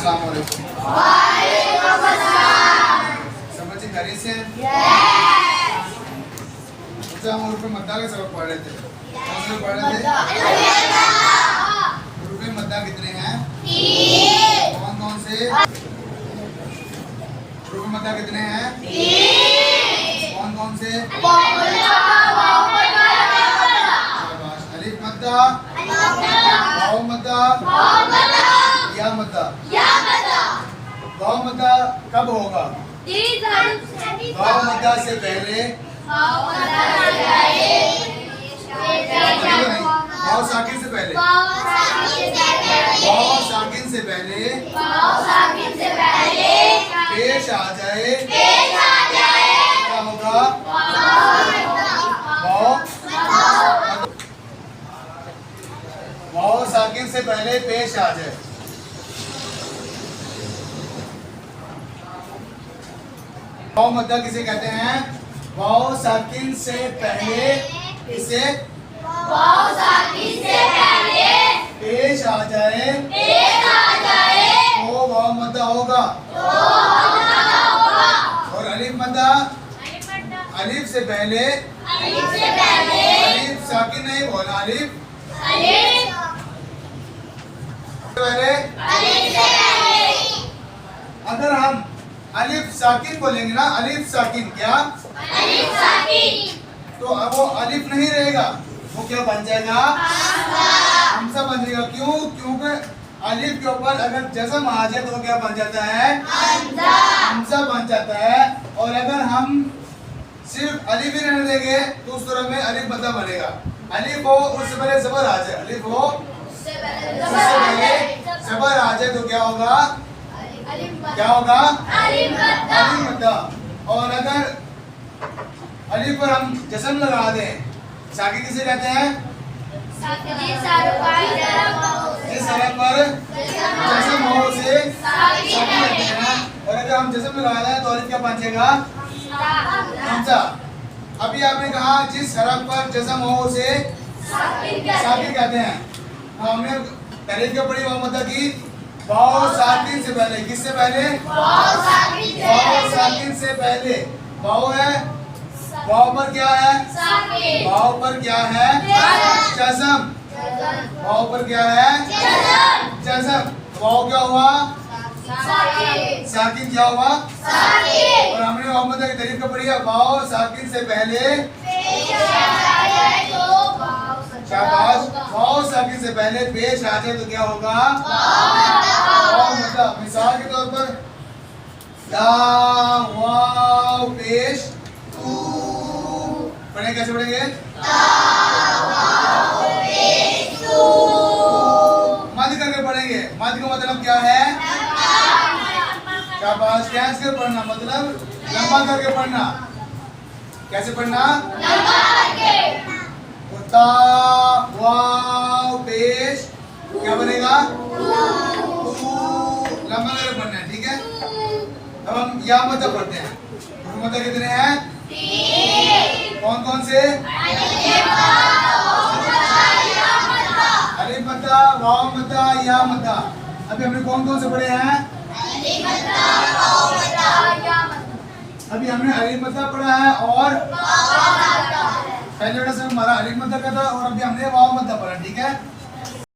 अस्सलाम वालेकुम। समझ खरी से हम उर्फ मद्दा के सबक पढ़ रहे थे। कौन से पढ़ रहे थे? उर्फ मद्दा कितने हैं? कौन कौन से? उर्फ मद्दा कितने हैं? कौन कौन से? अलिफ मद्दा, वाव मद्दा, या मद्दा। वाव मद्दा कब होगा? वाव मद्दा से पहले, वाव साकिन से पहले, वाव साकिन से पहले पेश आ जाए, क्या होगा? वाव साकिन से पहले पेश आ जाए। वाव मद्दा किसे कहते हैं? वाव साकिन से पहले इसे पेश आ जाए तो वाव मद्दा होगा। और अलिफ मद्दा, अलिफ से पहले, अलिफ साकिन नहीं बोला, अलिफ पहले। अगर हम अलिफ साकिन बोलेंगे ना, अलिफ साकिन, क्या तो अब वो अलिफ नहीं रहेगा, वो क्या बन जाएगा? हमजा बन जाएगा। क्यों? क्योंकि अलिफ के ऊपर अगर जज़म आ जाए तो वो क्या बन जाता है? हमजा बन जाता है। और अगर हम सिर्फ अलिफ ही रहने देंगे तो उस सूरत में अलिफ मद्दा बनेगा। अलिफ हो उससे पहले ज़बर आ जाए, अलिफ हो उससे पहले ज़बर आ जाए तो क्या होगा? क्या होगा? अलिफ मद्दा। और अगर अलिफ पर हम जज़म लगा दें, साकिन किसे कहते हैं? जिस हरफ पर जज़म हो उसे साकिन कहते हैं। और अगर हम जज़म लगा दें तो अलिफ क्या बन जाएगा? हमजा। अभी आपने कहा जिस हरफ पर जज़म हो उसे साकिन कहते हैं। हमने तारीफ क्या पढ़ी वाव मद्दा की? वाव साकिन से पहले, किससे पहले? वाव साकिन से पहले। वाव है, वाव पर क्या है? वाव पर क्या है? जज़म। वाव पर क्या है? जज़म। वाव क्या हुआ? साकिन क्या हुआ? और हमने वाव मद्दा की तारीफ क्या पढ़ी है? वाव साकिन से पहले, शाबाश, वाव साकिन से पहले पेश आ जाए तो क्या होगा? वाव मद्दा। मिसाल के तौर पर ला वाव पेश तू, पढ़ेंगे कैसे पढ़ेंगे? मद करके पढ़ेंगे। मद का मतलब क्या है? शाबाश, कैसे कर पढ़ना, मतलब लंबा करके पढ़ना। कैसे पढ़ना? ता वाव पेश क्या बनेगा? लंबा करके पढ़ना है, ठीक है। अब हम या मद्दा पढ़ते हैं। मद्दा कितने हैं? कौन कौन से? अलिफ मद्दा, वाव मद्दा, या मद्दा। अभी हमने कौन कौन से पढ़े हैं? अभी हमने अलिफ मद्दा पढ़ा है और पहले से हमारा अलिफ मद्दा का था और अभी हमने वाव मद्दा पढ़ा, ठीक है।